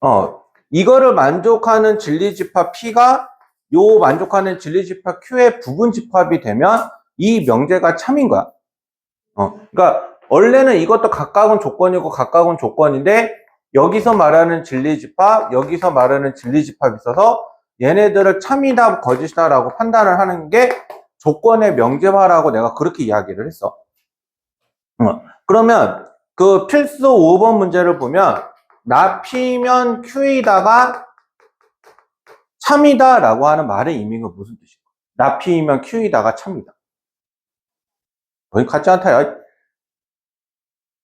어, 이거를 만족하는 진리집합 P가 요 만족하는 진리집합 Q의 부분집합이 되면 이 명제가 참인 거야. 그러니까 원래는 이것도 각각은 조건이고 각각은 조건인데 여기서 말하는 진리집합, 여기서 말하는 진리집합이 있어서 얘네들을 참이다, 거짓이다 라고 판단을 하는 게 조건의 명제화라고 내가 그렇게 이야기를 했어. 그러면 그 필수 5번 문제를 보면 나 P면 Q이다가 참이다 라고 하는 말의 의미가 무슨 뜻일까? 나 P면 Q이다가 참이다. 거의 같지 않다.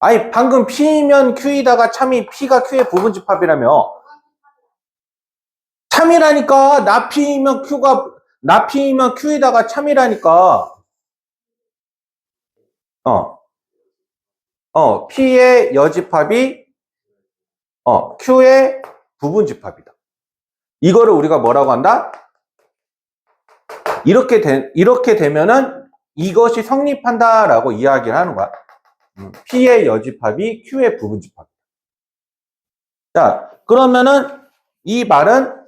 아니 방금 P면 Q이다가 참이 P가 Q의 부분집합이라며. 참이라니까. 나 P면 Q이다가 참이라니까. P의 여집합이 Q의 부분집합이다. 이거를 우리가 뭐라고 한다? 이렇게 되면은 이것이 성립한다라고 이야기를 하는 거야. P의 여집합이 Q의 부분집합이다. 자, 그러면은 이 말은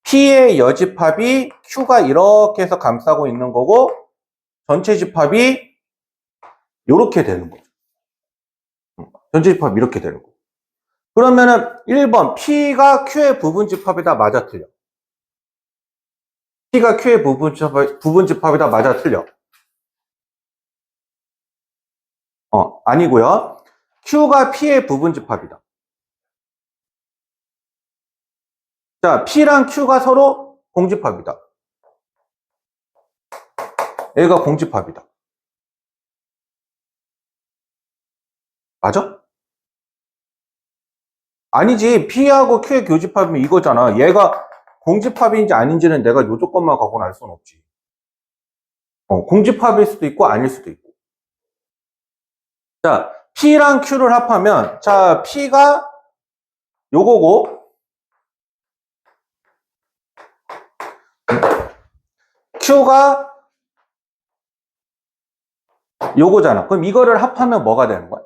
P의 여집합이 Q가 이렇게 해서 감싸고 있는 거고 전체 집합이 이렇게 되는 거죠. 전체 집합이 이렇게 되는 거. 그러면은 1번 P가 Q의 부분집합이다 맞아 틀려? P가 Q의 부분집합이다 맞아 틀려? 아니고요. Q가 P의 부분집합이다. 자, P랑 Q가 서로 공집합이다. 얘가 공집합이다. 맞아? 아니지. P하고 Q의 교집합이면 이거잖아. 얘가 공집합인지 아닌지는 내가 요 조건만 갖고는 알 수는 없지. 공집합일 수도 있고 아닐 수도 있고. 자, P랑 Q를 합하면 자, P가 요거고 Q가 요거잖아. 그럼 이거를 합하면 뭐가 되는 거야?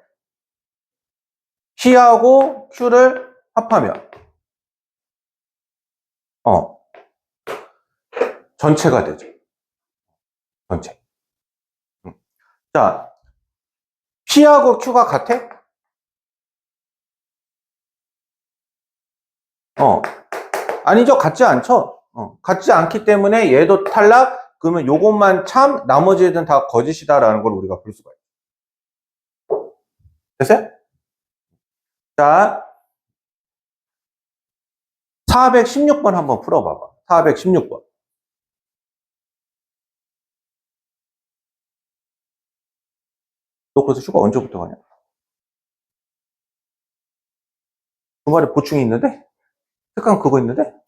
P하고 Q를 합하면 전체가 되죠. 전체. 자, P하고 Q가 같아? 아니죠. 같지 않죠. 같지 않기 때문에 얘도 탈락. 그러면 요것만 참, 나머지 애들은 다 거짓이다라는 걸 우리가 볼 수가 있어요. 됐어요? 자, 416번 한번 풀어봐봐. 416번. 너 그래서 휴가 언제부터 가냐? 주말에 보충이 있는데? 특강 그거 있는데?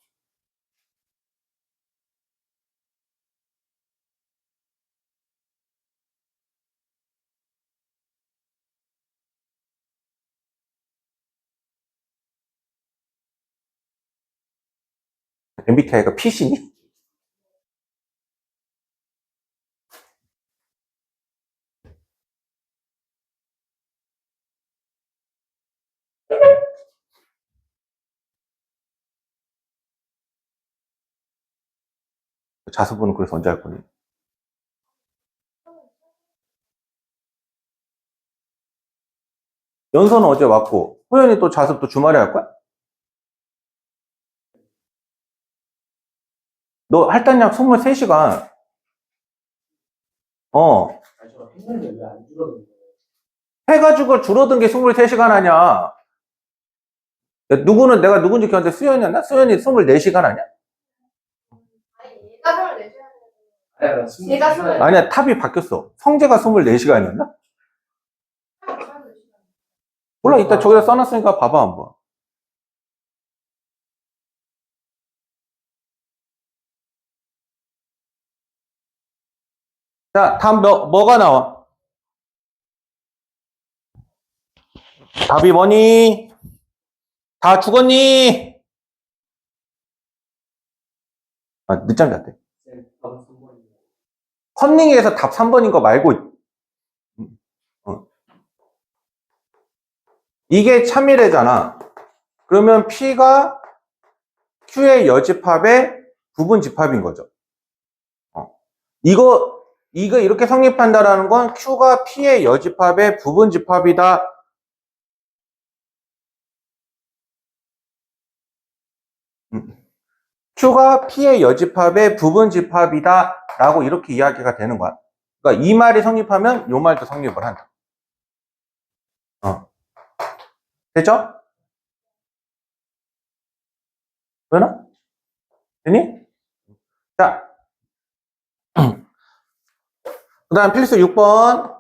MBTI가 P시니? 자수분은 그래서 언제 할 거니? 연서는 어제 왔고, 호연이 또 자습 또 주말에 할 거야? 너 할당량 23시간. 해가지고 줄어든 게 23시간 아니야. 누구는 내가 누군지 기억하는데 수연이었나? 수연이 24시간 아니야? 아니야, 탑이 바뀌었어. 성재가 24시간이었나? 몰라, 이따 저기다 써놨으니까 봐봐, 한번. 자, 다음 뭐가 나와? 답이 뭐니? 다 죽었니? 늦잠 잤대. 컨닝에서 답 3번인 거 말고, 이게 참이래잖아. 그러면 P가 Q의 여집합의 부분집합인 거죠. 이거 이렇게 성립한다라는 건 Q가 P의 여집합의 부분집합이다. Q가 P의 여집합의 부분집합이다 라고 이렇게 이야기가 되는 거야. 그러니까 이 말이 성립하면 이 말도 성립을 한다. 됐죠? 되나? 되니? 자, 그 다음 필수 6번.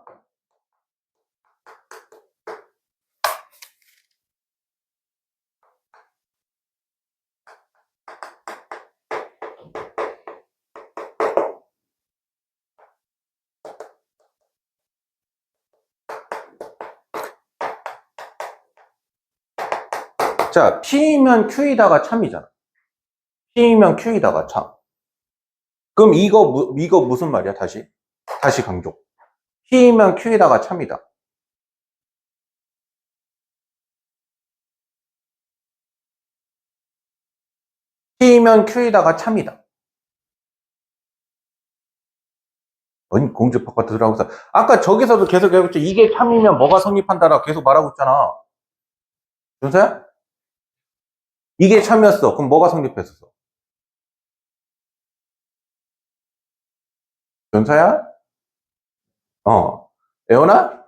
자, P이면 Q이다가 참이잖아. P이면 Q이다가 참. 그럼 이거 무슨 말이야? 다시 강조. P이면 Q이다가 참이다. P이면 Q이다가 참이다. 아니, 공집합과 들으라고 해서. 아까 저기서도 계속 해봤죠. 이게 참이면 뭐가 성립한다라고 계속 말하고 있잖아. 준서야? 이게 참이었어. 그럼 뭐가 성립했었어? 준서야? 애원아?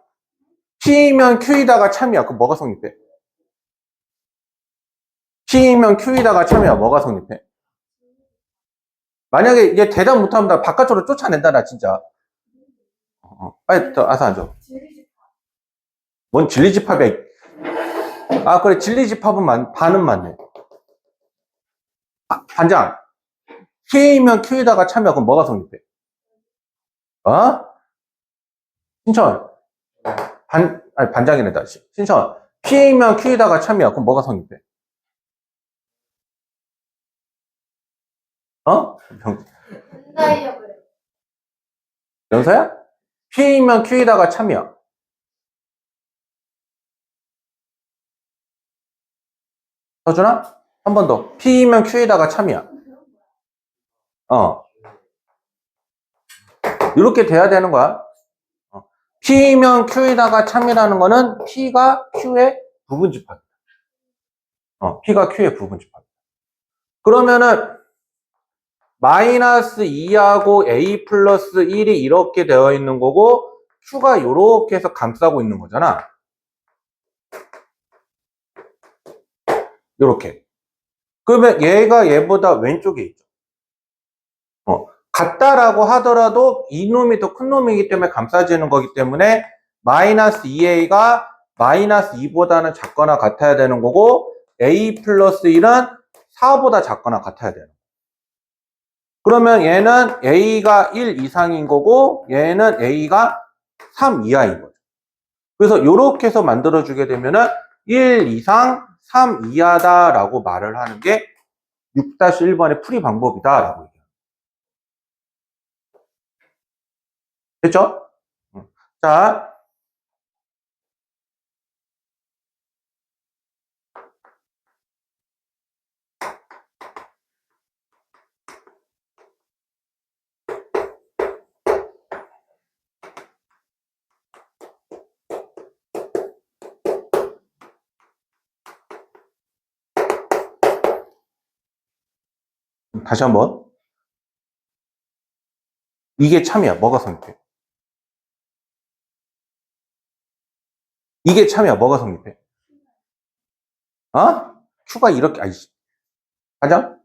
P이면 Q이다가 참이야. 그럼 뭐가 성립해? P이면 Q이다가 참이야. 뭐가 성립해? 만약에 얘 대답 못하면 나 바깥으로 쫓아낸다, 나 진짜. 빨리 더 아서 앉아. 뭔 진리집합이야. 아, 그래. 진리집합은 반은 맞네. 반장. P이면 Q에다가 참여, 그럼 뭐가 성립해? 어? 신천. 아니, 반장이네, 다시. 신천. P이면 Q에다가 참여, 그럼 뭐가 성립해? 어? 연서야? P이면 Q에다가 참여. 서준아? 한 번 더. P이면 Q에다가 참여. 어. 이렇게 돼야 되는 거야. P이면 Q에다가 참이라는 거는 P가 Q의 부분집합. P가 Q의 부분집합. 그러면은 마이너스 2하고 A 플러스 1이 이렇게 되어 있는 거고 Q가 이렇게 해서 감싸고 있는 거잖아. 이렇게. 그러면 얘가 얘보다 왼쪽에 있죠. 같다라고 하더라도 이놈이 더 큰 놈이기 때문에 감싸지는 거기 때문에 마이너스 2A가 마이너스 2보다는 작거나 같아야 되는 거고 A 플러스 1은 4보다 작거나 같아야 되는 거고. 그러면 얘는 A가 1 이상인 거고 얘는 A가 3 이하인 거죠. 그래서 이렇게 해서 만들어주게 되면은 1 이상 3 이하다라고 말을 하는 게 6-1번의 풀이 방법이다라고 얘기해요. 됐죠? 자, 다시 한번. 이게 참이야. 뭐가 성립해? 이게 참이야. 뭐가 성립해? 어? Q가 이렇게, 아이씨. 가자.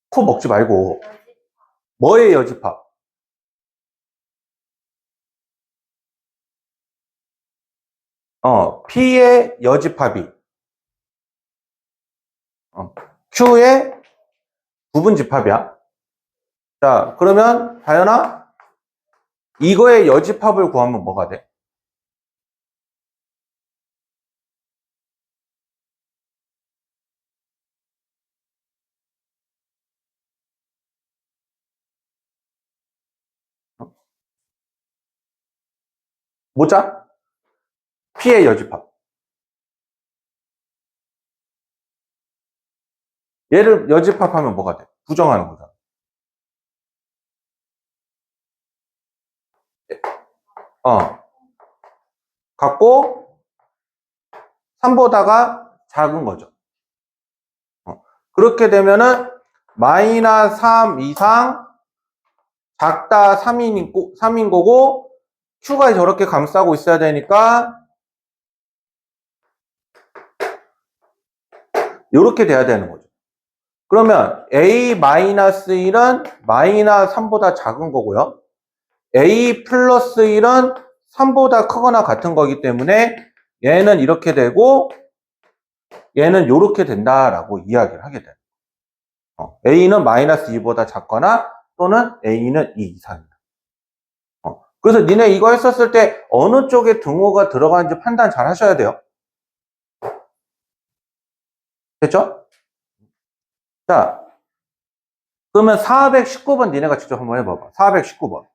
코 먹지 말고. 뭐의 여집합? P의 여집합이 Q의 부분집합이야. 자, 그러면 다현아, 이거의 여집합을 구하면 뭐가 돼? 모자? P의 여집합. 얘를 여집합하면 뭐가 돼? 부정하는 거잖아. 같고 3보다가 작은 거죠. 그렇게 되면은 마이너스 3 이상 작다 3인 거고 Q가 저렇게 감싸고 있어야 되니까 이렇게 돼야 되는 거죠. 그러면 A-1은 마이너스 3보다 작은 거고요. A 플러스 1은 3보다 크거나 같은 거기 때문에 얘는 이렇게 되고 얘는 이렇게 된다라고 이야기를 하게 돼요. A는 마이너스 2보다 작거나 또는 A는 2 이상이다. 그래서 니네 이거 했었을 때 어느 쪽에 등호가 들어가는지 판단 잘 하셔야 돼요. 됐죠? 자, 그러면 419번 니네가 직접 한번 해봐봐. 419번.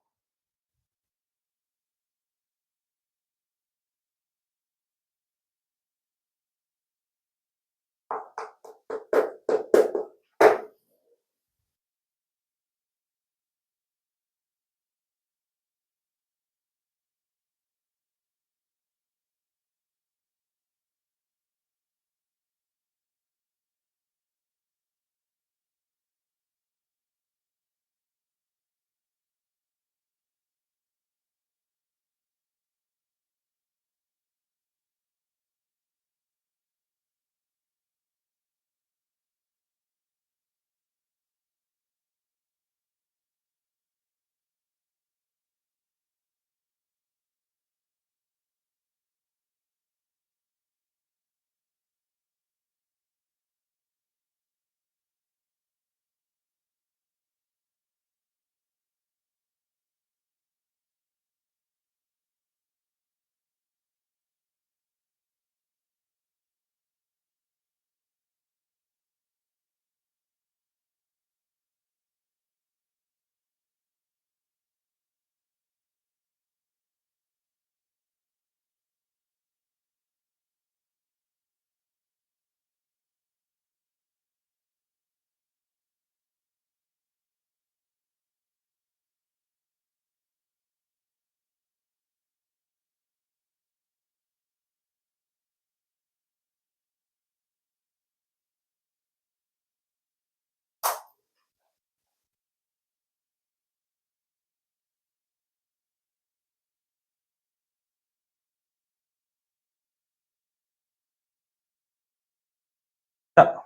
자,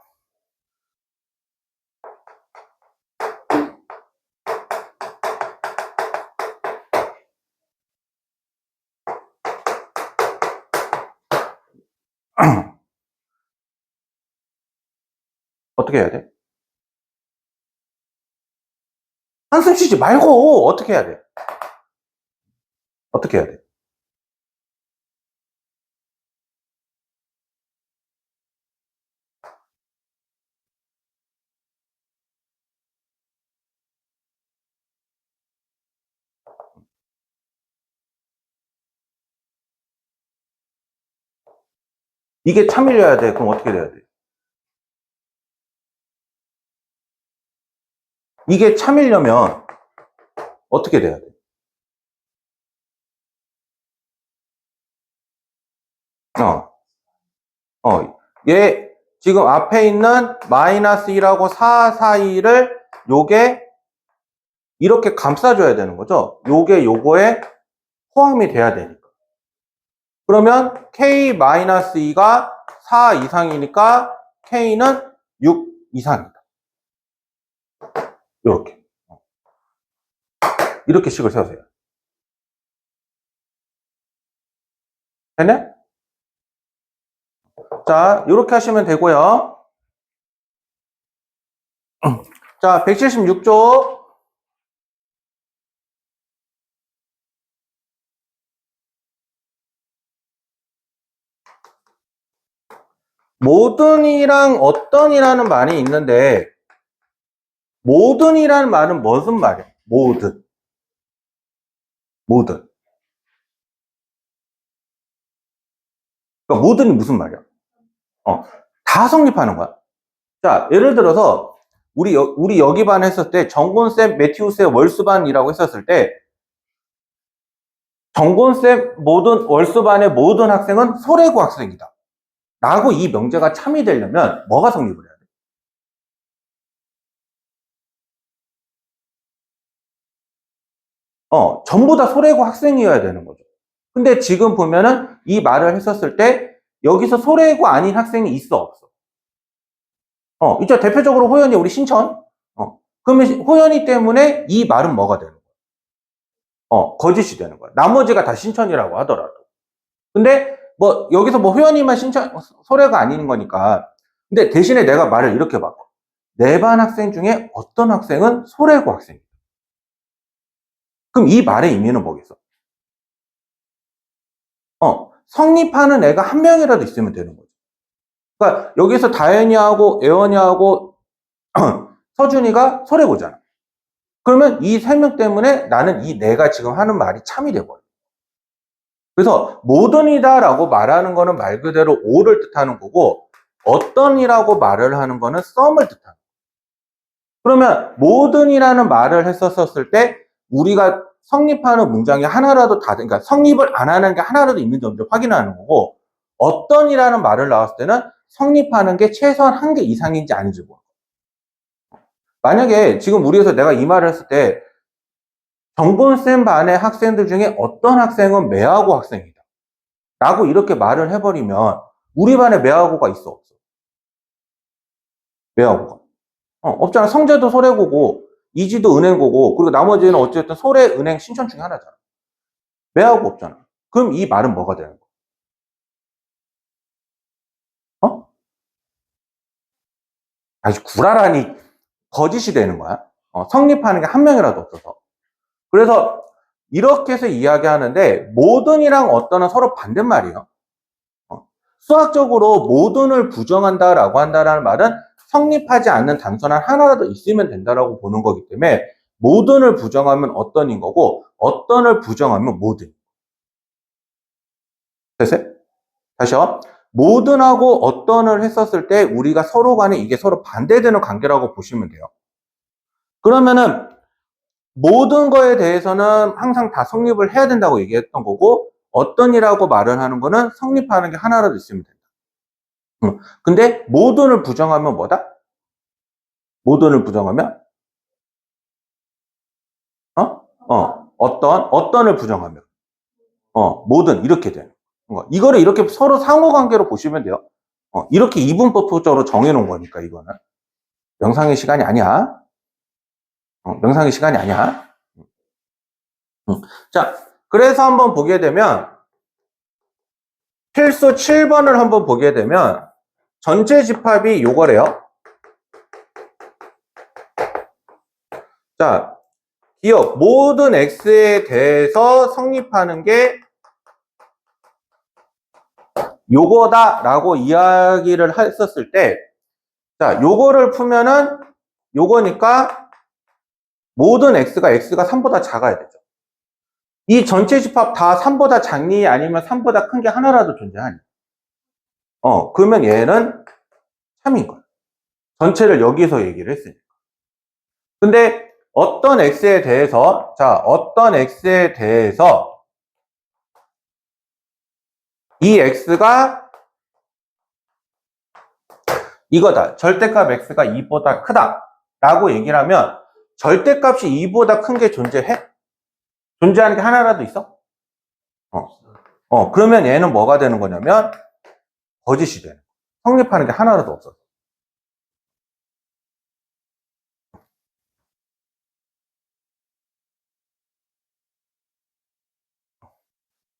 어떻게 해야 돼? 한숨 쉬지 말고 어떻게 해야 돼? 어떻게 해야 돼? 이게 참밀려야 돼. 그럼 어떻게 돼야 돼? 이게 참밀려면 어떻게 돼야 돼? 어, 얘 지금 앞에 있는 마이너스 1하고 4 사이를 요게 이렇게 감싸줘야 되는 거죠. 요게 요거에 포함이 돼야 되니까. 그러면 K-2가 4 이상이니까 K는 6 이상이다. 이렇게. 이렇게 식을 세우세요. 됐네? 자, 이렇게 하시면 되고요. 자, 176조. 모든이랑 어떤이라는 말이 있는데 모든이라는 말은 무슨 말이야? 모든. 그러니까 모든이 무슨 말이야? 다 성립하는 거야. 자, 예를 들어서 우리 여기 반 했을 때 정곤쌤, 매튜쌤, 월수반이라고 했었을 때 정곤쌤 모든 월수반의 모든 학생은 소래고 학생이다. 라고 이 명제가 참이 되려면 뭐가 성립을 해야 돼? 전부 다 소래고 학생이어야 되는 거죠. 근데 지금 보면은 이 말을 했었을 때 여기서 소래고 아닌 학생이 있어 없어? 이제 대표적으로 호연이 우리 신천. 그러면 호연이 때문에 이 말은 뭐가 되는 거야? 거짓이 되는 거야. 나머지가 다 신천이라고 하더라도. 근데 뭐 여기서 뭐 호연이만 신천 소래가 아닌 거니까. 근데 대신에 내가 말을 이렇게 바꿔. 내 반 학생 중에 어떤 학생은 소래고 학생이야. 그럼 이 말의 의미는 뭐겠어? 성립하는 애가 한 명이라도 있으면 되는 거죠. 그러니까 여기서 다현이하고 애원이하고 서준이가 소래고잖아. 그러면 이 세 명 때문에 나는 이 내가 지금 하는 말이 참이 돼버려. 그래서 모든이다라고 말하는 거는 말 그대로 오를 뜻하는 거고 어떤이라고 말을 하는 거는 썸을 뜻하는 거야. 그러면 모든이라는 말을 했었을 때 우리가 성립하는 문장이 하나라도 그러니까 성립을 안 하는 게 하나라도 있는지 없는지 확인하는 거고 어떤이라는 말을 나왔을 때는 성립하는 게 최소한 한 개 이상인지 아닌지 모르고 만약에 지금 우리에서 내가 이 말을 했을 때 정곤쌤 반의 학생들 중에 어떤 학생은 매하고 학생이다 라고 이렇게 말을 해버리면 우리 반에 매하고가 있어 없어? 매하고가 없잖아. 성재도 소래고고 이지도 은행고고 그리고 나머지는 어쨌든 소래, 은행, 신천 중에 하나잖아. 매하고 없잖아. 그럼 이 말은 뭐가 되는 거야? 아주 구라라니 거짓이 되는 거야. 성립하는 게 한 명이라도 없어서. 그래서 이렇게 해서 이야기하는데 모든이랑 어떤은 서로 반대말이에요. 수학적으로 모든을 부정한다라고 한다라는 말은 성립하지 않는 단서는 하나라도 있으면 된다라고 보는 거기 때문에 모든을 부정하면 어떤인 거고 어떤을 부정하면 모든. 됐어요? 다시요. 모든하고 어떤을 했었을 때 우리가 서로 간에 이게 서로 반대되는 관계라고 보시면 돼요. 그러면은 모든 거에 대해서는 항상 다 성립을 해야 된다고 얘기했던 거고 어떤이라고 말을 하는 거는 성립하는 게 하나라도 있으면 된다. 근데 모든을 부정하면 뭐다? 모든을 부정하면 어떤을 부정하면 모든 이렇게 되는 거. 이거를 이렇게 서로 상호관계로 보시면 돼요. 이렇게 이분법적으로 정해놓은 거니까 이거는 명상의 시간이 아니야. 명상의 시간이 아니야. 자, 그래서 한번 보게 되면 필수 7번을 한번 보게 되면 전체 집합이 요거래요. 자, 기억 모든 x에 대해서 성립하는 게 요거다라고 이야기를 했었을 때, 자, 요거를 풀면은 요거니까 모든 x가 3보다 작아야 되죠. 이 전체 집합 다 3보다 작니 아니면 3보다 큰 게 하나라도 존재하니? 그러면 얘는 참인 거야. 전체를 여기서 얘기를 했으니까. 근데 어떤 x에 대해서, 자, 어떤 x에 대해서 이 x가 이거다. 절대값 x가 2보다 크다. 라고 얘기를 하면 절대값이 2보다 큰 게 존재해? 존재하는 게 하나라도 있어? 그러면 얘는 뭐가 되는 거냐면 거짓이 되는 거야. 성립하는 게 하나라도 없어.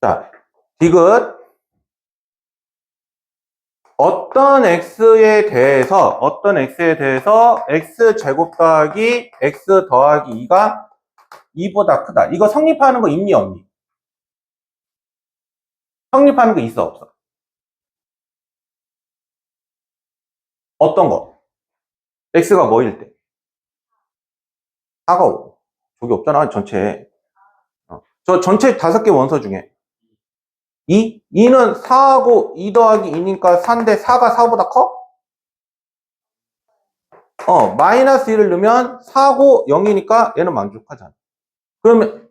자, 디귿 어떤 x에 대해서 x제곱 더하기 x 더하기 2가 2보다 크다. 이거 성립하는 거 있니 없니? 성립하는 거 있어 없어? 어떤 거? x가 뭐일 때? 4가 저기 없잖아 전체. 저 전체 5개 원소 중에 2? 2는 4하고 2 더하기 2니까 4인데 4가 4보다 커? 마이너스 1을 넣으면 4고 0이니까 얘는 만족하잖아. 그러면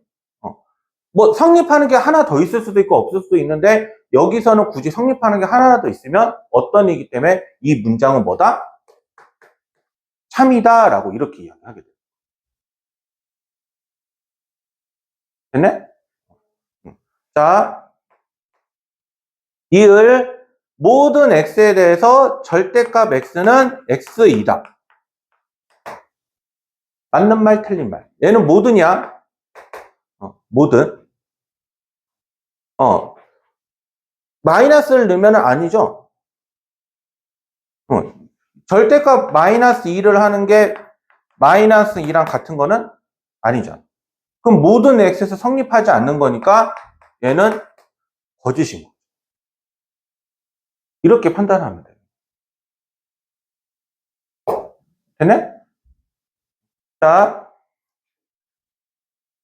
뭐 성립하는 게 하나 더 있을 수도 있고 없을 수도 있는데 여기서는 굳이 성립하는 게 하나 더 있으면 어떤 이기 때문에 이 문장은 뭐다? 참이다 라고 이렇게 이야기하게 돼요. 됐네? 자, 이을 모든 x에 대해서 절대값 x는 x2다. 맞는 말 틀린 말. 얘는 모든이야. 모든. 마이너스를 넣으면 아니죠. 절대값 마이너스 2를 하는 게 마이너스 2랑 같은 거는 아니죠. 그럼 모든 x에서 성립하지 않는 거니까 얘는 거짓인 거. 이렇게 판단하면 돼요. 됐네? 자,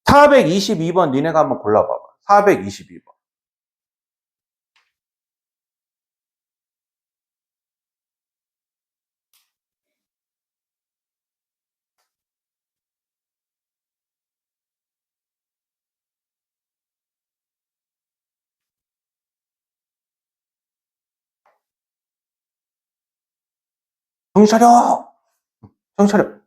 422번 니네가 한번 골라봐봐. 422번. 정신 차려! 정신 차려! 번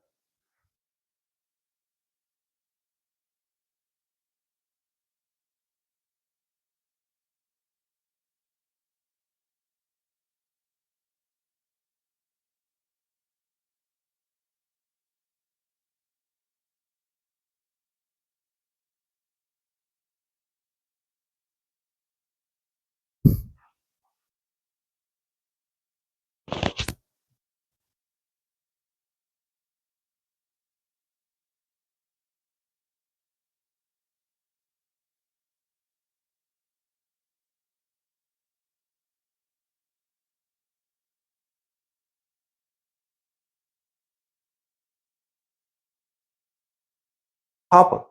4번.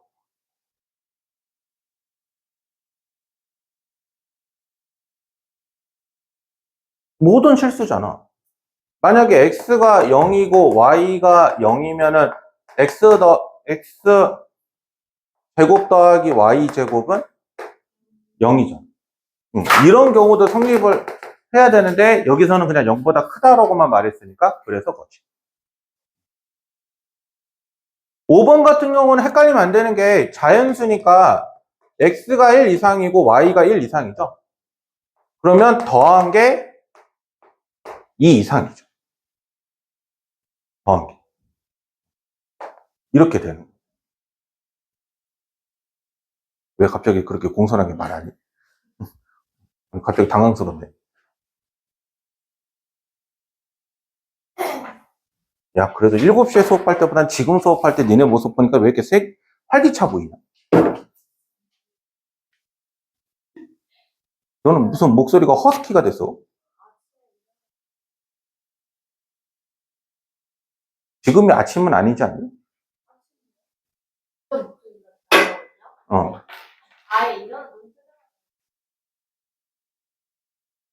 모든 실수잖아. 만약에 x가 0이고 y가 0이면은 x 제곱 더하기 y 제곱은 0이잖아. 이런 경우도 성립을 해야 되는데 여기서는 그냥 0보다 크다라고만 말했으니까 그래서 거지. 5번 같은 경우는 헷갈리면 안 되는 게 자연수니까 x가 1 이상이고 y가 1 이상이죠. 그러면 더한 게 2 이상이죠. 더한 게. 이렇게 되는 거예요. 왜 갑자기 그렇게 공손하게 말하니? 갑자기 당황스럽네. 야, 그래도 7시에 수업할 때보단 지금 수업할 때 니네 모습 보니까 왜 이렇게 활기차 보이냐? 너는 무슨 목소리가 허스키가 됐어? 지금이 아침은 아니지 않니?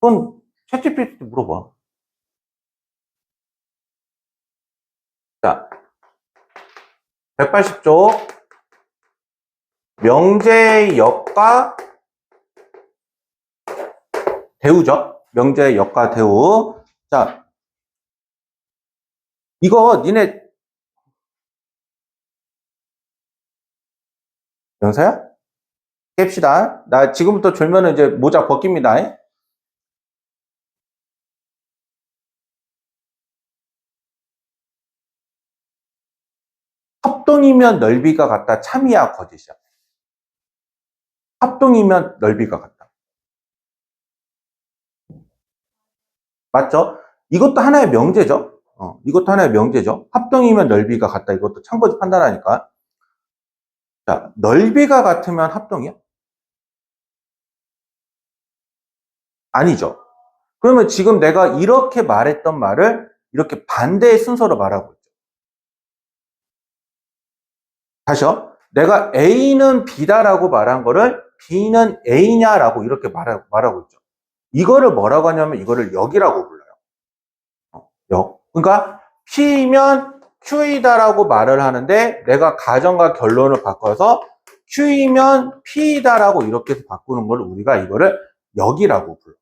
그건 챗GPT 물어봐. 자, 180쪽. 명제의 역과 대우죠. 명제의 역과 대우. 자, 이거 니네 영서야? 깹시다. 나 지금부터 졸면은 이제 모자 벗깁니다. 합동이면 넓이가 같다. 참이야, 거짓이야? 합동이면 넓이가 같다. 맞죠? 이것도 하나의 명제죠. 이것도 하나의 명제죠. 합동이면 넓이가 같다. 이것도 참고지 판단하니까. 자, 넓이가 같으면 합동이야? 아니죠. 그러면 지금 내가 이렇게 말했던 말을 이렇게 반대의 순서로 말하고 있죠. 다시요. 내가 A는 B다라고 말한 거를 B는 A냐라고 이렇게 말하고 있죠. 이거를 뭐라고 하냐면 이거를 역이라고 불러요. 역. 그러니까 P면 Q이다라고 말을 하는데 내가 가정과 결론을 바꿔서 Q이면 P이다라고 이렇게 해서 바꾸는 걸 우리가 이거를 역이라고 불러요.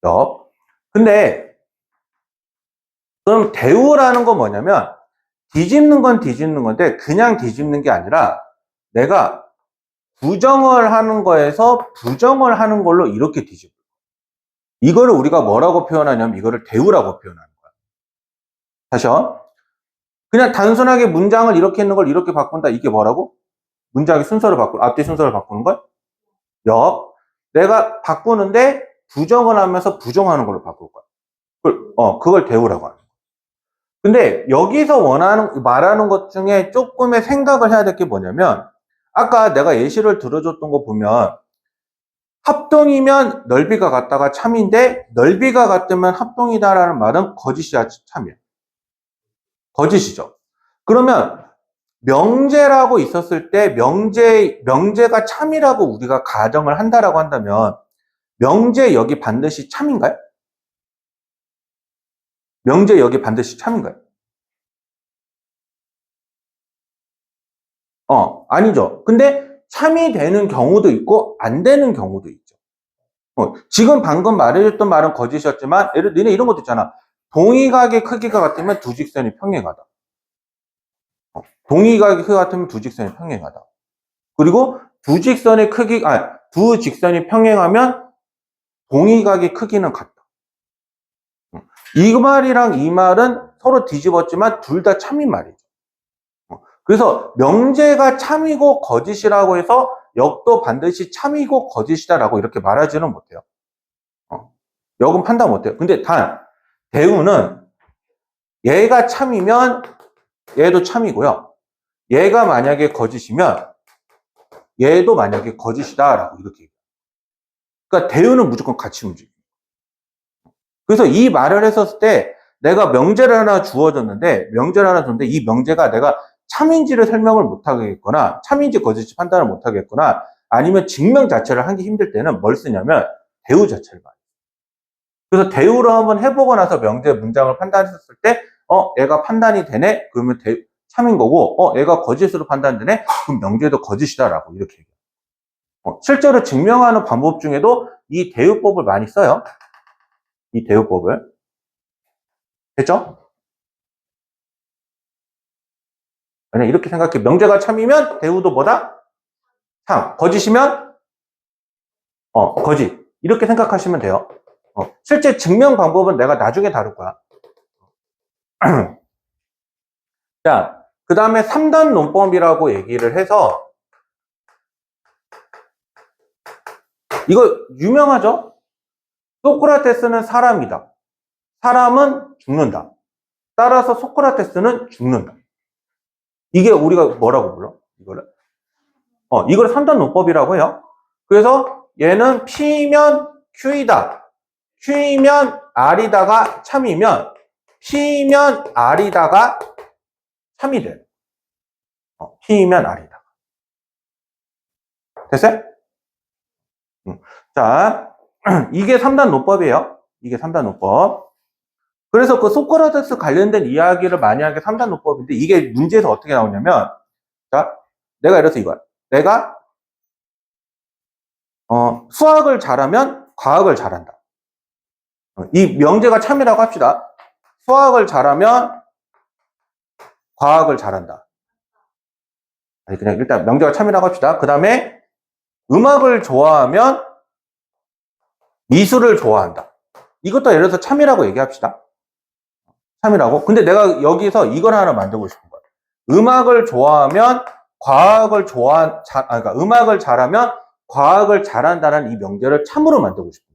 역. 근데 그럼 대우라는 건 뭐냐면 뒤집는 건 뒤집는 건데 그냥 뒤집는 게 아니라 내가 부정을 하는 거에서 부정을 하는 걸로 이렇게 뒤집어. 이거를 우리가 뭐라고 표현하냐면 이거를 대우라고 표현하는 거야. 다시요. 그냥 단순하게 문장을 이렇게 있는 걸 이렇게 바꾼다. 이게 뭐라고? 문장의 순서를 앞뒤 순서를 바꾸는 걸? 역. 내가 바꾸는데 부정을 하면서 부정하는 걸로 바꿀 거야. 그걸 대우라고 하는 거야. 근데 여기서 말하는 것 중에 조금의 생각을 해야 될 게 뭐냐면 아까 내가 예시를 들어줬던 거 보면 합동이면 넓이가 같다가 참인데 넓이가 같으면 합동이다라는 말은 거짓이야, 참이야. 거짓이죠. 그러면 명제라고 있었을 때 명제가 참이라고 우리가 가정을 한다라고 한다면 명제 여기 반드시 참인가요? 명제 여기 반드시 참인가요? 아니죠. 근데 참이 되는 경우도 있고 안 되는 경우도 있죠. 지금 방금 말해줬던 말은 거짓이었지만 너네 이런 것도 있잖아. 동의각의 크기가 같으면 두 직선이 평행하다. 동의각의 크기가 같으면 두 직선이 평행하다. 그리고 두 직선이 평행하면 동의각의 크기는 같다. 이 말이랑 이 말은 서로 뒤집었지만 둘 다 참인 말이죠. 그래서 명제가 참이고 거짓이라고 해서 역도 반드시 참이고 거짓이다라고 이렇게 말하지는 못해요. 역은 판단 못해요. 근데 단 대우는 얘가 참이면 얘도 참이고요. 얘가 만약에 거짓이면 얘도 만약에 거짓이다라고 이렇게 얘기해요. 그러니까 대우는 무조건 같이 움직여요. 그래서 이 말을 했었을 때 내가 명제를 하나 주어졌는데 이 명제가 내가 참인지를 설명을 못하겠거나 참인지 거짓인지 판단을 못하겠거나 아니면 증명 자체를 하기 힘들 때는 뭘 쓰냐면 대우 자체를 봐요. 그래서 대우로 한번 해보고 나서 명제 문장을 판단했을 때 얘가 판단이 되네? 그러면 참인 거고 얘가 거짓으로 판단되네? 그럼 명제도 거짓이다라고 이렇게 얘기해요. 실제로 증명하는 방법 중에도 이 대우법을 많이 써요. 이 대우법을. 됐죠? 그냥 이렇게 생각해. 명제가 참이면 대우도 뭐다? 참. 거짓이면 거짓. 이렇게 생각하시면 돼요. 실제 증명 방법은 내가 나중에 다룰 거야. 자, 그 다음에 3단 논법이라고 얘기를 해서 이거 유명하죠? 소크라테스는 사람이다. 사람은 죽는다. 따라서 소크라테스는 죽는다. 이게 우리가 뭐라고 불러? 이걸 3단 논법이라고 해요. 그래서 얘는 P면 Q이다. Q이면 R이다가 참이면 P면 R이다가 참이 돼요. P면 R이다. 됐어요? 자, 이게 3단 논법이에요. 이게 3단 논법. 그래서 그 소크라테스 관련된 이야기를 많이 하는 게 3단 논법인데 이게 문제에서 어떻게 나오냐면 자, 내가 이래서 이거야. 내가 수학을 잘하면 과학을 잘한다. 이 명제가 참이라고 합시다. 수학을 잘하면 과학을 잘한다. 아니 그냥 일단 명제가 참이라고 합시다. 그 다음에 음악을 좋아하면 미술을 좋아한다. 이것도 예를 들어서 참이라고 얘기합시다. 참이라고. 근데 내가 여기서 이걸 하나 만들고 싶은 거야. 음악을 좋아하면 그러니까 음악을 잘하면 과학을 잘한다는 이 명제를 참으로 만들고 싶은 거야.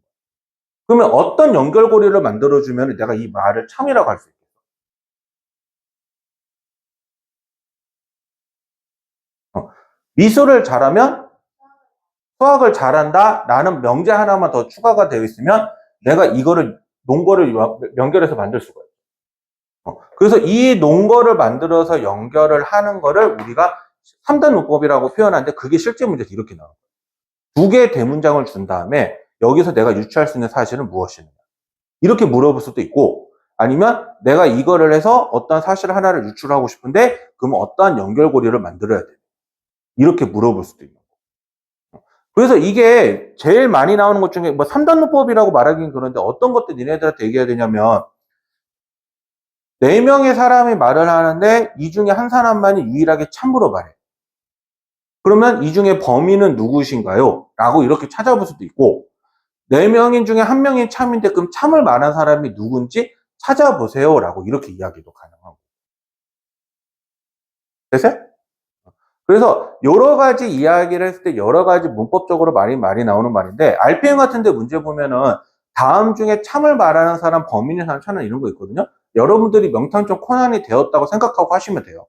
그러면 어떤 연결고리를 만들어주면 내가 이 말을 참이라고 할 수 있겠어? 미술을 잘하면 수학을 잘한다 라는 명제 하나만 더 추가가 되어 있으면 내가 이거를 논거를 연결해서 만들 수가 있어. 그래서 이 논거를 만들어서 연결을 하는 거를 우리가 3단 논법이라고 표현하는데 그게 실제 문제에서 이렇게 나와요. 두 개의 대문장을 준 다음에 여기서 내가 유추할 수 있는 사실은 무엇이냐. 이렇게 물어볼 수도 있고, 아니면 내가 이거를 해서 어떤 사실 하나를 유출하고 싶은데 그러면 어떠한 연결고리를 만들어야 돼. 이렇게 물어볼 수도 있는 거고. 그래서 이게 제일 많이 나오는 것 중에 뭐 3단문법이라고 말하기는 그런데 어떤 것들 니네들한테 얘기해야 되냐면 4명의 사람이 말을 하는데 이 중에 한 사람만이 유일하게 참으로 말해. 그러면 이 중에 범인은 누구신가요? 라고 이렇게 찾아볼 수도 있고 4명인 중에 1명이 참인데 그럼 참을 말한 사람이 누군지 찾아보세요 라고 이렇게 이야기도 가능하고. 됐어요? 그래서 여러 가지 이야기를 했을 때 여러 가지 문법적으로 많이 나오는 말인데 RPM 같은 데 문제 보면은 다음 중에 참을 말하는 사람, 범인의 사람 찾는 이런 거 있거든요. 여러분들이 명탐정 코난이 되었다고 생각하고 하시면 돼요.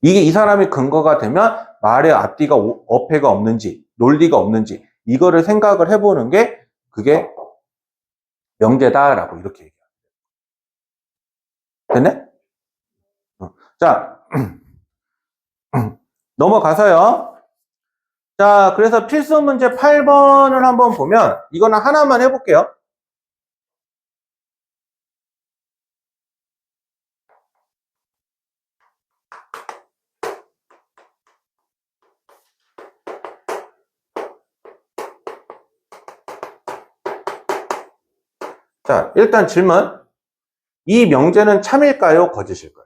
이게 이 사람이 근거가 되면 말의 앞뒤가 어폐가 없는지 논리가 없는지 이거를 생각을 해보는 게 그게 명제다라고 이렇게 얘기해요. 됐네? 자, 넘어가서요. 자, 그래서 필수 문제 8번을 한번 보면 이거는 하나만 해볼게요. 자, 일단 질문. 이 명제는 참일까요? 거짓일까요?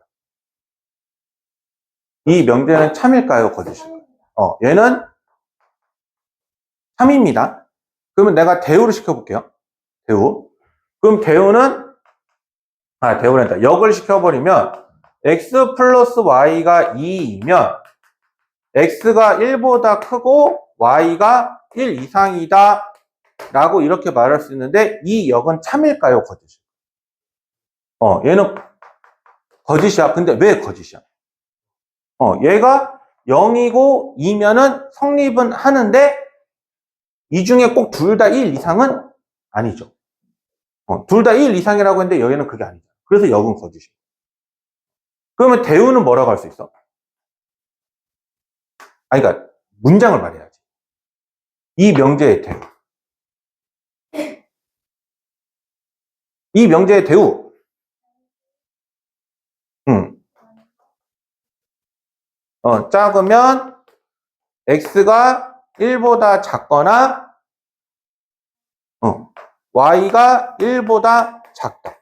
이 명제는 참일까요? 거짓일까요? 얘는 참입니다. 그러면 내가 대우를 시켜볼게요. 대우. 그럼 대우란다. 역을 시켜버리면 x 플러스 y가 2이면 x가 1보다 크고 y가 1 이상이다 라고 이렇게 말할 수 있는데 이 역은 참일까요? 거짓일까요? 얘는 거짓이야. 근데 왜 거짓이야? 얘가 0이고 2면은 성립은 하는데 이 중에 꼭 둘 다 1 이상은 아니죠. 둘 다 1 이상이라고 했는데 여기는 그게 아니죠. 그래서 역은 거짓이야. 그러면 대우는 뭐라고 할 수 있어? 그러니까 문장을 말해야지. 이 명제의 대우. 이 명제의 대우. 작으면 x가 1보다 작거나 y가 1보다 작다.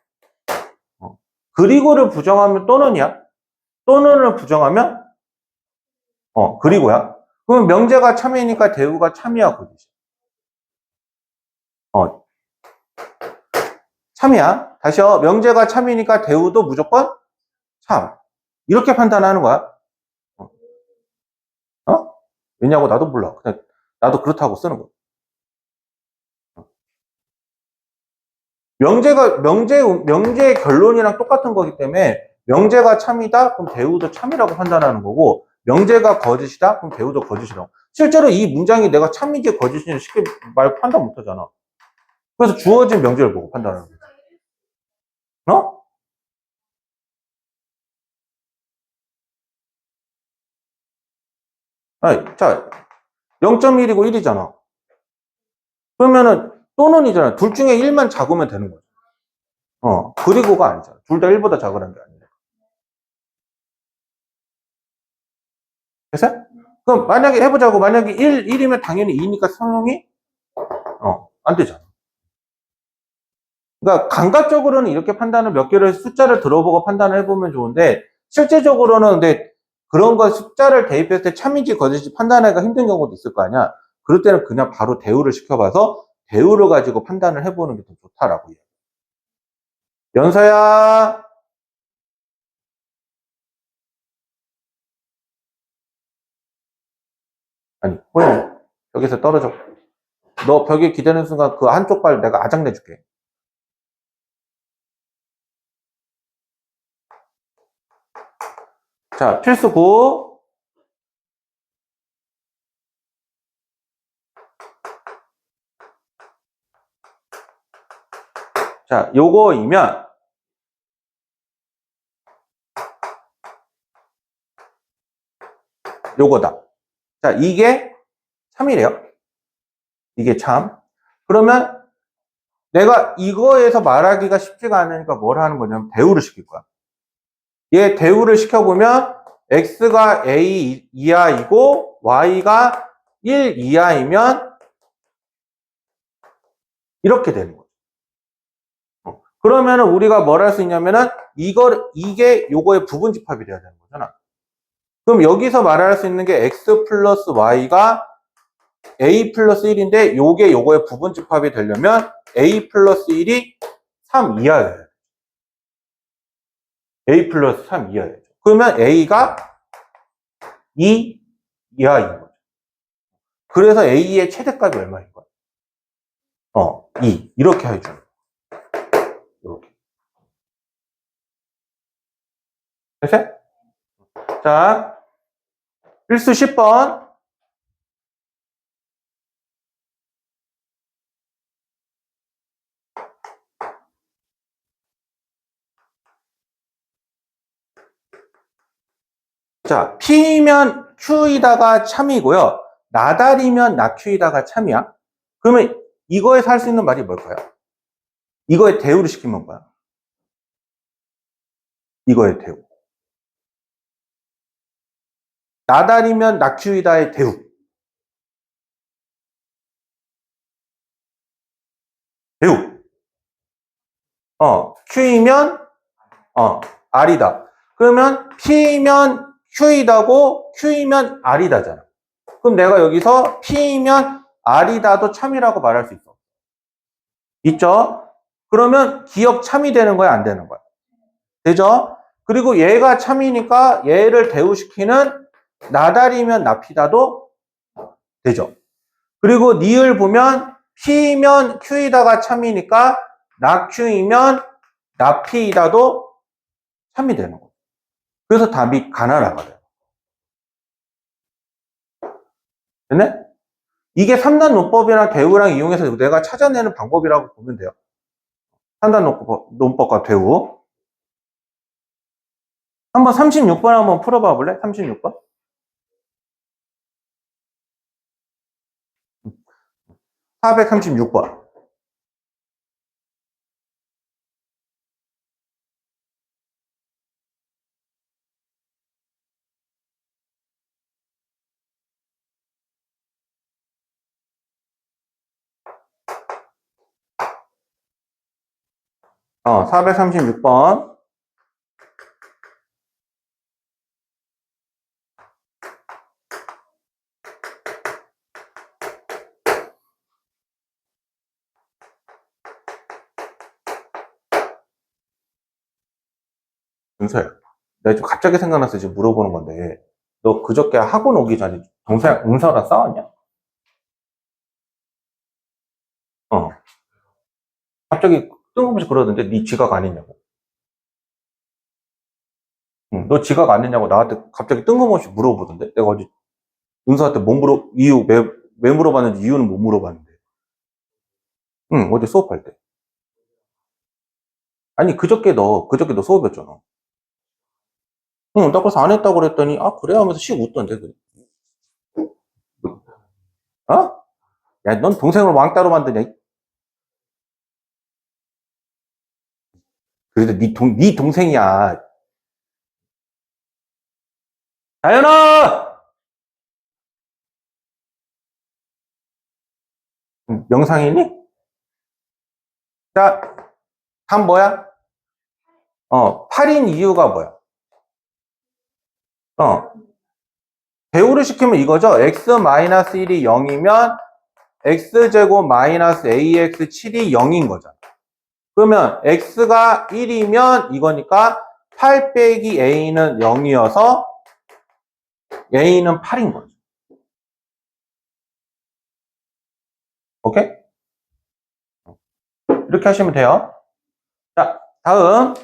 그리고를 부정하면 또는이야. 또는을 부정하면 그리고야. 그럼 명제가 참이니까 대우가 참이야, 거짓이야. 참이야. 다시요. 명제가 참이니까 대우도 무조건 참. 이렇게 판단하는 거야. 왜냐고 나도 몰라. 그냥 나도 그렇다고 쓰는 거야. 명제의 결론이랑 똑같은 거기 때문에 명제가 참이다? 그럼 대우도 참이라고 판단하는 거고 명제가 거짓이다? 그럼 대우도 거짓이라고. 실제로 이 문장이 내가 참인지 거짓인지 쉽게 판단 못 하잖아. 그래서 주어진 명제를 보고 판단하는 거야. 자, 0.1이고 1이잖아. 그러면은 또는이잖아. 둘 중에 1만 작으면 되는 거야. 그리고가 아니잖아. 둘 다 1보다 작으라는 게 아니야. 됐어요? 그럼 만약에 해보자고. 만약에 1이면 당연히 2니까 성용이 안 되잖아. 그러니까 감각적으로는 이렇게 판단을 몇 개를 숫자를 들어보고 판단을 해보면 좋은데 실제적으로는 근데 그런 거 숫자를 대입했을 때 참인지 거짓인지 판단하기가 힘든 경우도 있을 거 아니야. 그럴 때는 그냥 바로 대우를 시켜봐서 대우를 가지고 판단을 해보는 게 더 좋다라고 얘기해. 연서야. 아니, 호영, 여기서 떨어져. 너 벽에 기대는 순간 그 한쪽 발 내가 아작내줄게. 자, 필수 9. 자, 요거이면 요거다. 자, 이게 참이래요. 이게 참. 그러면 내가 이거에서 말하기가 쉽지가 않으니까 뭘 하는 거냐면 대우를 시킬 거야. 얘 대우를 시켜보면 x가 a 이하이고 y가 1 이하이면 이렇게 되는 거죠. 그러면은 우리가 뭘 할 수 있냐면은 이게 요거의 부분집합이 돼야 되는 거잖아. 그럼 여기서 말할 수 있는 게 x 플러스 y가 a 플러스 1인데 요게 요거의 부분집합이 되려면 a 플러스 1이 3 이하여야 돼. a 플러스 3 이하여야 돼. 그러면 a가 2 이하인 거죠. 그래서 a의 최대값이 얼마인 거야? 2. 이렇게 해주는 거야. 이렇게. 됐어요? 자, 필수 10번. 자, P면 Q이다가 참이고요. 나달이면 나Q이다가 참이야. 그러면 이거에서 할 수 있는 말이 뭘까요? 이거에 대우를 시키면 뭐야? 이거에 대우. 나달이면 나Q이다의 대우. 대우. Q이면 R이다. 그러면 P면 Q이다고 Q이면 R이다잖아. 그럼 내가 여기서 P면 R이다도 참이라고 말할 수 있어. 있죠? 그러면 기억 참이 되는 거야, 안 되는 거야? 되죠? 그리고 얘가 참이니까 얘를 대우시키는 나달이면 나피다도 되죠. 그리고 니을 보면 P면 Q이다가 참이니까 나Q이면 나피이다도 참이 되는 거예요. 그래서 답이 가나라가 돼요. 됐네? 이게 3단 논법이랑 대우랑 이용해서 내가 찾아내는 방법이라고 보면 돼요. 3단 논법과 대우. 한번 36번 한번 풀어봐 볼래? 36번. 436번. 436번. 은서야. 내가 지금 갑자기 생각나서 지금 물어보는 건데, 너 그저께 학원 오기 전에 동생 은서랑 싸웠냐? 어. 갑자기 뜬금없이 그러던데, 네 지각 안 했냐고. 응, 너 지각 안 했냐고 나한테 갑자기 뜬금없이 물어보던데? 내가 어제 은서한테 뭐 왜 물어봤는지 이유는 못 물어봤는데. 응, 어제 수업할 때. 아니, 그저께 너 수업이었잖아. 응, 나 그래서 안 했다고 그랬더니, 아, 그래? 하면서 씩 웃던데, 그래. 어? 야, 넌 동생을 왕따로 만드냐? 그래도 네 동생이야. 다현아! 명상이니? 자, 답 뭐야? 8인 이유가 뭐야? 어, 배우를 시키면 이거죠? x-1이 0이면 x제곱 마이너스 ax 7이 0인 거잖아. 그러면 x가 1이면 이거니까 8 빼기 a는 0이어서 a는 8인 거죠. 오케이? 이렇게 하시면 돼요. 자, 다음.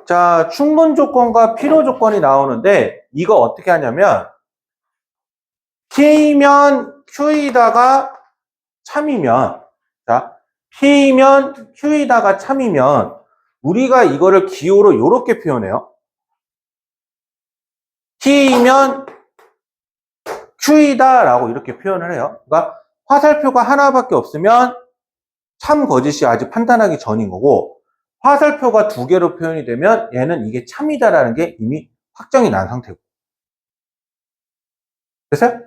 자, 충분 조건과 필요 조건이 나오는데 이거 어떻게 하냐면 P면 Q이다가 참이면 자, P면 Q이다가 참이면 우리가 이거를 기호로 이렇게 표현해요. P면 Q이다 라고 이렇게 표현을 해요. 그러니까 화살표가 하나밖에 없으면 참 거짓이 아직 판단하기 전인 거고 화살표가 두 개로 표현이 되면 얘는 이게 참이다라는 게 이미 확정이 난 상태고. 됐어요?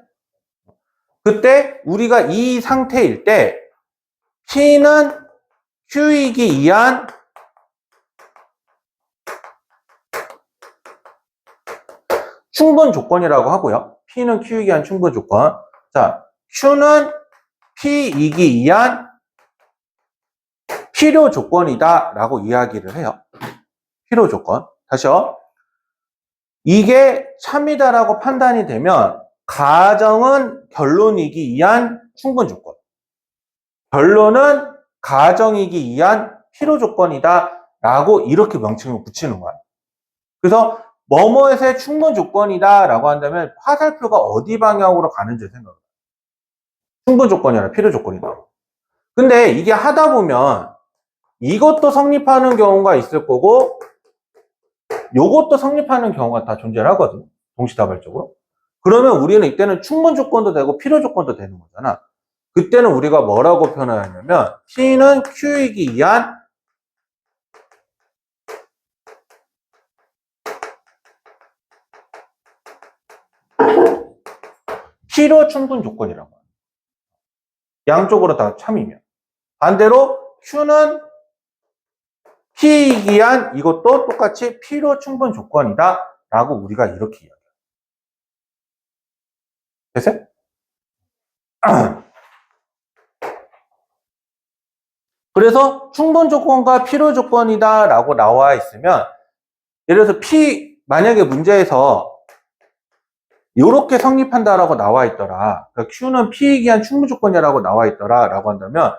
그때 우리가 이 상태일 때 P는 Q이기 이한 충분 조건이라고 하고요. P는 Q이기 이한 충분 조건. 자, Q는 P이기 이한 필요 조건이다 라고 이야기를 해요. 필요 조건. 다시요. 이게 참이다라고 판단이 되면 가정은 결론이기 위한 충분 조건. 결론은 가정이기 위한 필요 조건이다 라고 이렇게 명칭을 붙이는 거야. 그래서 뭐뭐에서의 충분 조건이다 라고 한다면 화살표가 어디 방향으로 가는지 생각해. 충분 조건이 아니라 필요 조건이다. 근데 이게 하다 보면 이것도 성립하는 경우가 있을 거고 요것도 성립하는 경우가 다 존재를 하거든요. 동시다발적으로. 그러면 우리는 이때는 충분 조건도 되고 필요 조건도 되는 거잖아. 그때는 우리가 뭐라고 표현하냐면 P는 Q이기 위한 필요 충분 조건이라고 해요. 양쪽으로 다 참이면. 반대로 Q는 P이기 위한 이것도 똑같이 필요 충분 조건이다 라고 우리가 이렇게 이야기해요. 됐어요? 그래서 충분 조건과 필요 조건이다 라고 나와 있으면 예를 들어서 만약에 문제에서 이렇게 성립한다라고 나와 있더라. 그러니까 Q는 P이기 위한 충분 조건이라고 나와 있더라 라고 한다면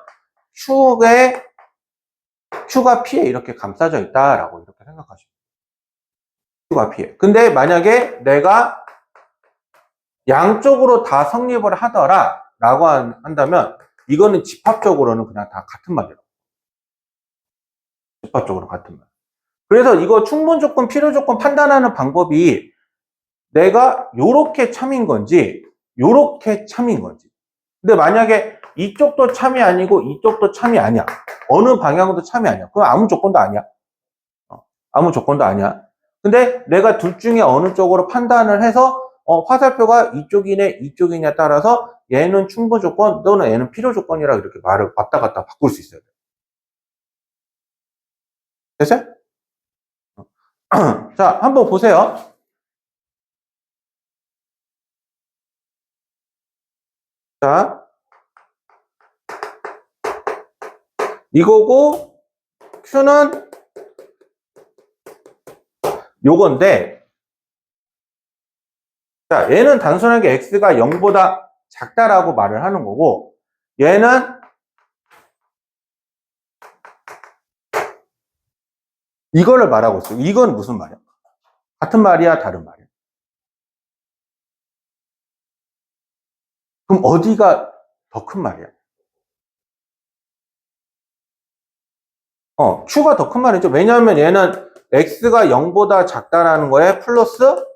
Q가 P에 이렇게 감싸져 있다라고 이렇게 생각하시면 돼요. Q가 P에. 근데 만약에 내가 양쪽으로 다 성립을 하더라 라고 한다면 이거는 집합적으로는 그냥 다 같은 말이라고. 집합적으로 같은 말. 그래서 이거 충분 조건, 필요 조건 판단하는 방법이 내가 요렇게 참인 건지 요렇게 참인 건지. 근데 만약에 이쪽도 참이 아니고 이쪽도 참이 아니야. 어느 방향도 참이 아니야. 그럼 아무 조건도 아니야. 아무 조건도 아니야. 근데 내가 둘 중에 어느 쪽으로 판단을 해서 화살표가 이쪽이네 이쪽이냐에 따라서 얘는 충분 조건 또는 얘는 필요 조건이라 이렇게 말을 왔다 갔다 바꿀 수 있어요. 됐어요? 자, 한번 보세요. 자, 이거고 Q는 요건데 자, 얘는 단순하게 X가 0보다 작다라고 말을 하는 거고 얘는 이거를 말하고 있어요. 이건 무슨 말이야? 같은 말이야? 다른 말이야? 그럼 어디가 더 큰 말이야? Q가 더 큰 말이죠. 왜냐하면 얘는 X가 0보다 작다라는 거에 플러스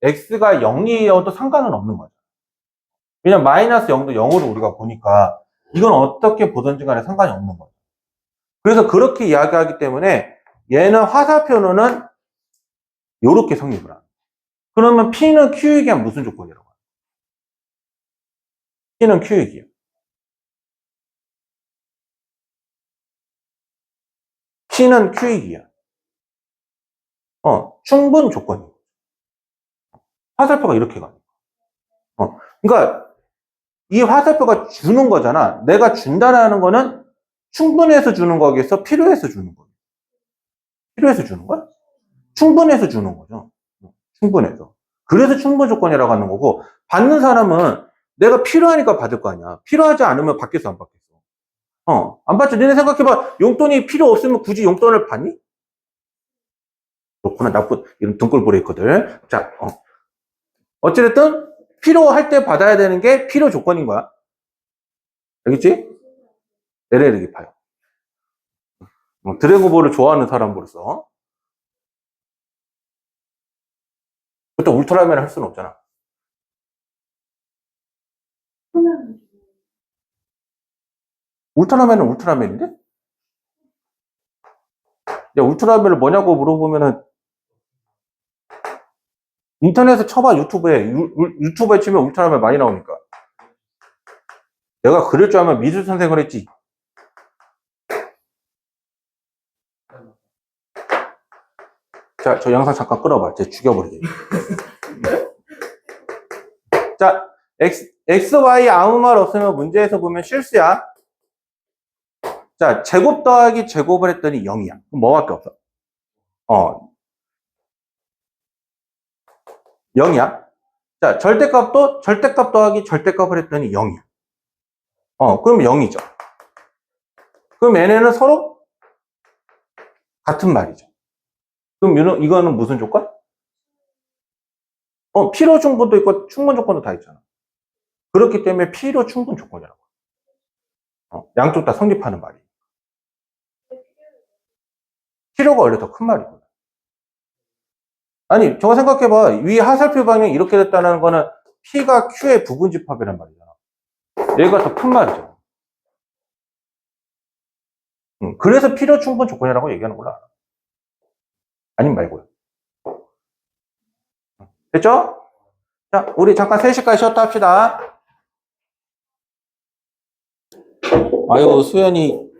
X가 0이어도 상관은 없는 거죠. 왜냐면 마이너스 0도 0으로 우리가 보니까 이건 어떻게 보든지 간에 상관이 없는 거죠. 그래서 그렇게 이야기하기 때문에 얘는 화살표는 이렇게 성립을 합니다. 그러면 P는 Q이기 한 무슨 조건이라고 해요? P는 Q이기요. P는 Q이기야. 충분 조건이에요. 화살표가 이렇게 가요. 그러니까 이 화살표가 주는 거잖아. 내가 준다라는 거는 충분해서 주는 거겠어? 필요해서 주는 거야? 필요해서 주는 거야? 충분해서 주는 거죠. 충분해서. 그래서 충분 조건이라고 하는 거고 받는 사람은 내가 필요하니까 받을 거 아니야. 필요하지 않으면 받겠어 안 받겠어? 안 받죠. 너네 생각해봐. 용돈이 필요 없으면 굳이 용돈을 받니? 그렇구나. 나쁜, 이런 등골 브레이커들. 자, 어찌됐든, 필요할 때 받아야 되는 게 필요 조건인 거야. 알겠지? LL 기파요. 드래그볼을 좋아하는 사람으로서. 그것도 울트라맨을 할 수는 없잖아. 울트라맨은 울트라맨인데? 야, 울트라맨을 뭐냐고 물어보면은, 인터넷에 쳐봐, 유튜브에. 유튜브에 치면 울트라맨 많이 나오니까. 내가 그럴 줄 알면 미술 선생을 했지. 자, 저 영상 잠깐 끌어봐. 제가 죽여버리게. 자, X, Y 아무 말 없으면 문제에서 보면 실수야. 자, 제곱 더하기 제곱을 했더니 0이야. 그럼 뭐밖에 없어? 0이야. 자, 절대값도 절대값 더하기 절대값을 했더니 0이야. 그럼 0이죠. 그럼 얘네는 서로 같은 말이죠. 그럼 이거는 무슨 조건? 필요 충분도 있고 충분 조건도 다 있잖아. 그렇기 때문에 필요 충분 조건이라고. 양쪽 다 성립하는 말이. 필요가 원래 더 큰 말이거든. 아니, 저거 생각해봐. 위 하살표 방향이 이렇게 됐다는 거는 P가 Q의 부분집합이란 말이잖아. 얘가 더 큰 말이죠. 그래서 필요 충분 조건이라고 얘기하는 걸로 알아. 아님 말고요. 됐죠? 자, 우리 잠깐 3시까지 쉬었다 합시다. 아유, 수연이